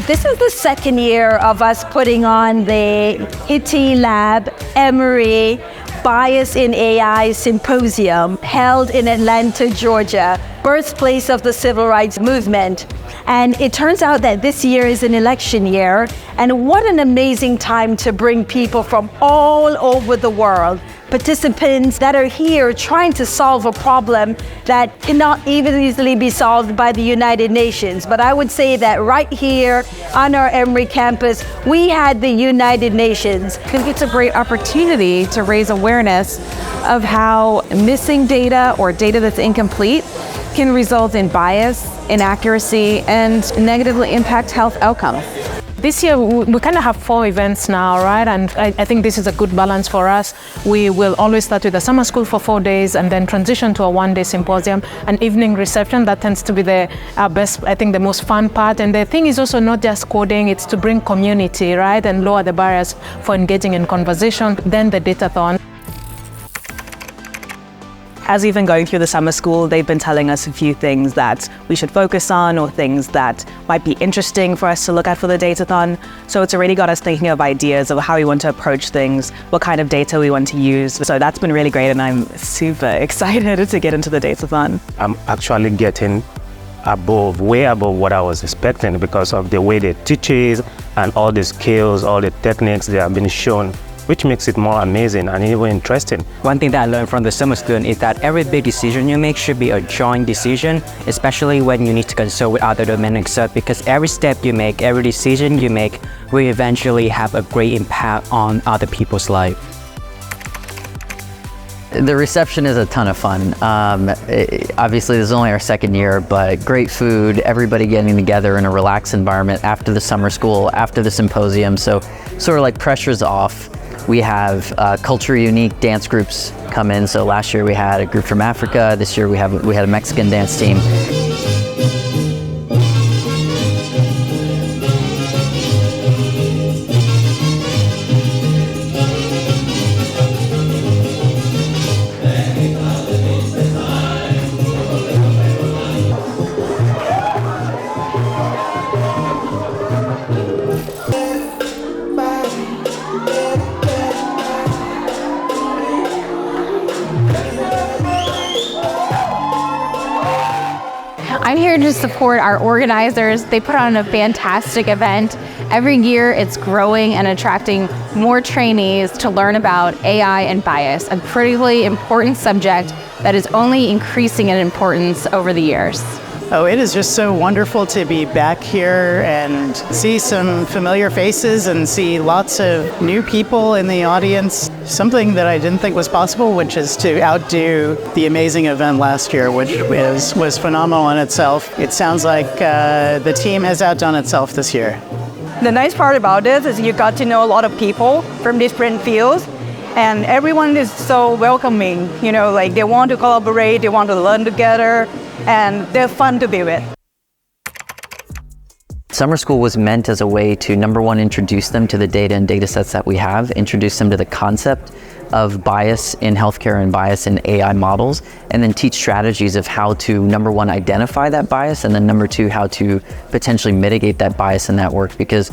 This is the second year of us putting on the HITI Lab Emory Bias in AI Symposium held in Atlanta, Georgia, birthplace of the civil rights movement. And it turns out that this year is an election year, and what an amazing time to bring people from all over the world, participants that are here trying to solve a problem that cannot even easily be solved by the United Nations. But I would say that right here on our Emory campus, we had the United Nations. I think it's a great opportunity to raise awareness of how missing data or data that's incomplete can result in bias, inaccuracy, and negatively impact health outcomes. This year, we kind of have 4 events now, right? And I think this is a good balance for us. We will always start with a summer school for 4 days and then transition to a 1-day symposium, an evening reception. That tends to be our best, I think the most fun part. And the thing is also not just coding, it's to bring community, right? And lower the barriers for engaging in conversation. Then the Datathon. As we've been going through the summer school, they've been telling us a few things that we should focus on or things that might be interesting for us to look at for the Datathon. So it's already got us thinking of ideas of how we want to approach things, what kind of data we want to use. So that's been really great, and I'm super excited to get into the Datathon. I'm actually getting way above what I was expecting because of the way they teach it and all the skills, all the techniques that have been shown, which makes it more amazing and even interesting. One thing that I learned from the summer student is that every big decision you make should be a joint decision, especially when you need to consult with other domain experts, because every step you make, every decision you make will eventually have a great impact on other people's life. The reception is a ton of fun. Obviously, this is only our second year, but great food, everybody getting together in a relaxed environment after the summer school, after the symposium, so sort of like pressure's off. We have culture unique dance groups come in. So last year we had a group from Africa. This year we had a Mexican dance team. I'm here to support our organizers. They put on a fantastic event. Every year it's growing and attracting more trainees to learn about AI and bias, a pretty important subject that is only increasing in importance over the years. Oh, it is just so wonderful to be back here and see some familiar faces and see lots of new people in the audience. Something that I didn't think was possible, which is to outdo the amazing event last year, which was phenomenal in itself. It sounds like the team has outdone itself this year. The nice part about this is you got to know a lot of people from different fields, and everyone is so welcoming. You know, like they want to collaborate, they want to learn together, and they're fun to be with. Summer school was meant as a way to, number one, introduce them to the data and data sets that we have, introduce them to the concept of bias in healthcare and bias in AI models, and then teach strategies of how to, number one, identify that bias, and then number two, how to potentially mitigate that bias in that work, because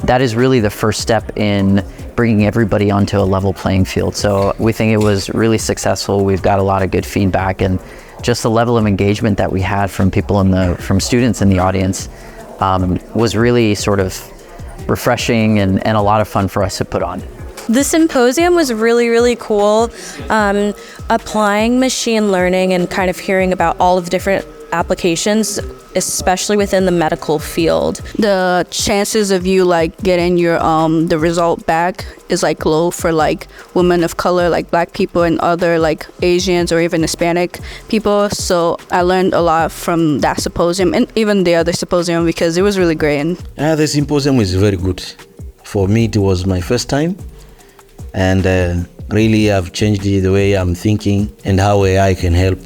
that is really the first step in bringing everybody onto a level playing field. So we think it was really successful. We've got a lot of good feedback, and just the level of engagement that we had from people from students in the audience was really sort of refreshing and a lot of fun for us to put on. The symposium was really cool, applying machine learning and kind of hearing about all of the different applications, especially within the medical field. The chances of you like getting your the result back is like low for like women of color, like Black people and other like Asians or even Hispanic people. So I learned a lot from that symposium and even the other symposium because it was really great. The symposium was very good. For me, it was my first time, and really I've changed the way I'm thinking and how AI can help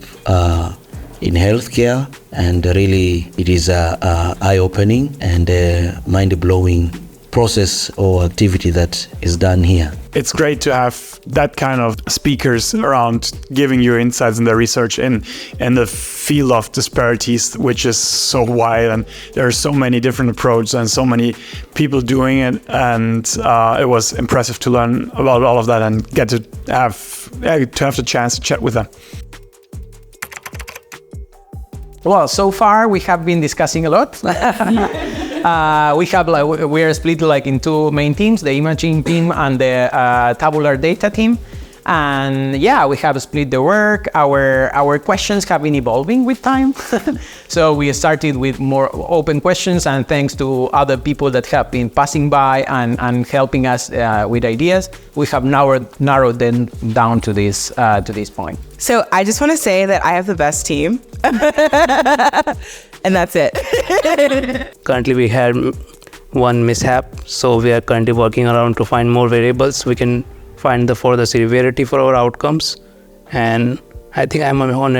in healthcare, and really it is eye-opening and mind-blowing process or activity that is done here. It's great to have that kind of speakers around giving you insights in the research in the field of disparities, which is so wide, and there are so many different approaches and so many people doing it, and it was impressive to learn about all of that and get to have the chance to chat with them. Well, so far we have been discussing a lot. We are split in two main teams, the imaging team and the tabular data team. And yeah, we have split the work. Our questions have been evolving with time. So we started with more open questions, and thanks to other people that have been passing by and helping us with ideas, we have narrowed them down to this point. So I just want to say that I have the best team. And that's it. Currently we had one mishap, so we are currently working around to find more variables we can find for the severity for our outcomes, and I think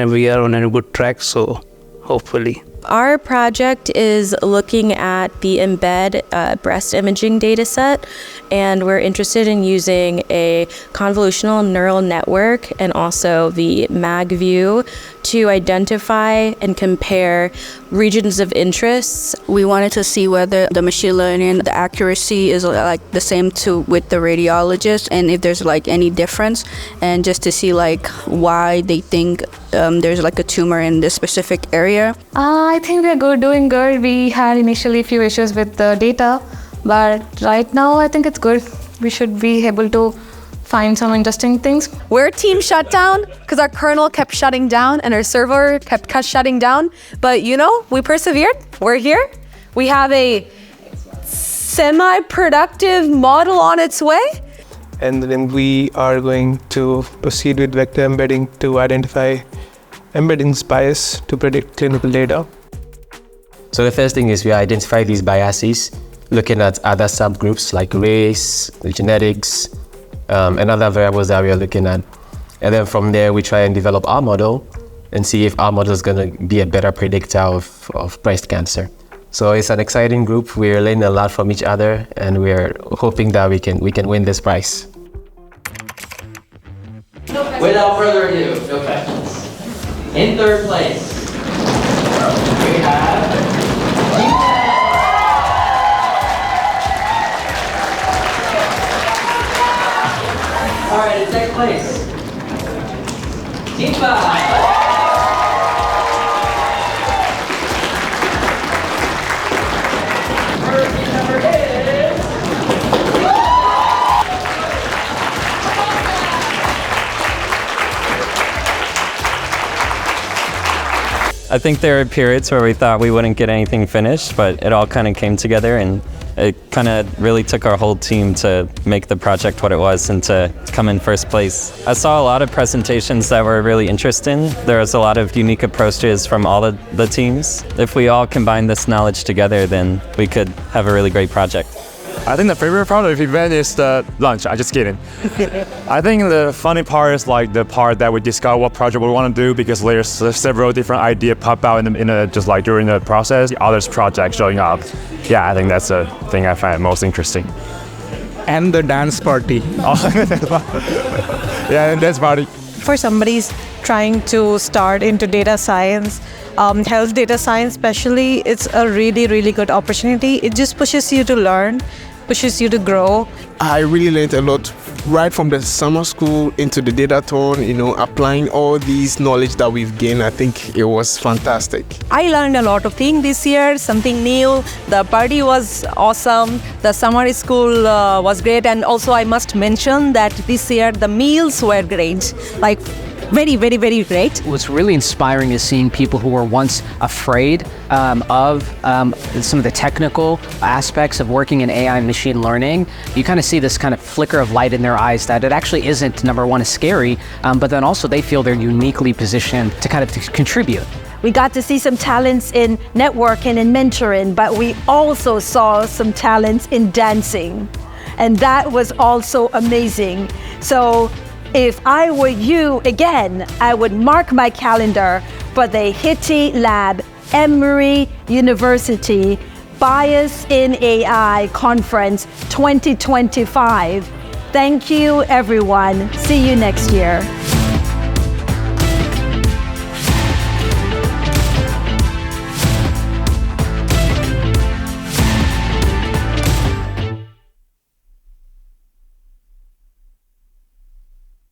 we are on a good track, so hopefully. Our project is looking at the embed breast imaging data set, and we're interested in using a convolutional neural network and also the MagView to identify and compare regions of interest. We wanted to see whether the machine learning, the accuracy is like the same with the radiologist, and if there's like any difference, and just to see like why they think there's like a tumor in this specific area. I think we're doing good. We had initially a few issues with the data, but right now I think it's good. We should be able to find some interesting things. We're team shutdown because our kernel kept shutting down and our server kept shutting down. But we persevered. We're here. We have a semi-productive model on its way. And then we are going to proceed with vector embedding to identify embeddings bias to predict clinical data. So the first thing is we identify these biases, looking at other subgroups like race, genetics, and other variables that we are looking at. And then from there, we try and develop our model and see if our model is going to be a better predictor of breast cancer. So it's an exciting group. We're learning a lot from each other, and we're hoping that we can win this prize. Without further ado, no questions. In third place, we have all right, in second place, Team 5. I think there are periods where we thought we wouldn't get anything finished, but it all kind of came together, and it kind of really took our whole team to make the project what it was and to come in first place. I saw a lot of presentations that were really interesting. There was a lot of unique approaches from all of the teams. If we all combine this knowledge together, then we could have a really great project. I think the favorite part of the event is the lunch. I'm just kidding. I think the funny part is like the part that we discover what project we want to do, because there's several different ideas pop out just like during the process. The others project showing up. Yeah, I think that's the thing I find most interesting. And the dance party. Yeah, and dance party. For somebody's trying to start into data science, health data science especially, it's a really, really good opportunity. It just pushes you to learn, pushes you to grow. I really learned a lot right from the summer school into the Datathon, applying all these knowledge that we've gained. I think it was fantastic. I learned a lot of things this year, something new. The party was awesome. The summer school was great. And also I must mention that this year the meals were great. Like very, very, very great. What's really inspiring is seeing people who were once afraid of some of the technical aspects of working in AI and machine learning. You kind of see this kind of flicker of light in their eyes that it actually isn't, number one, is scary, but then also they feel they're uniquely positioned to kind of contribute. We got to see some talents in networking and mentoring, but we also saw some talents in dancing. And that was also amazing. So if I were you, again, I would mark my calendar for the HITI lab, Emory University, Bias in AI Conference 2025. Thank you, everyone. See you next year.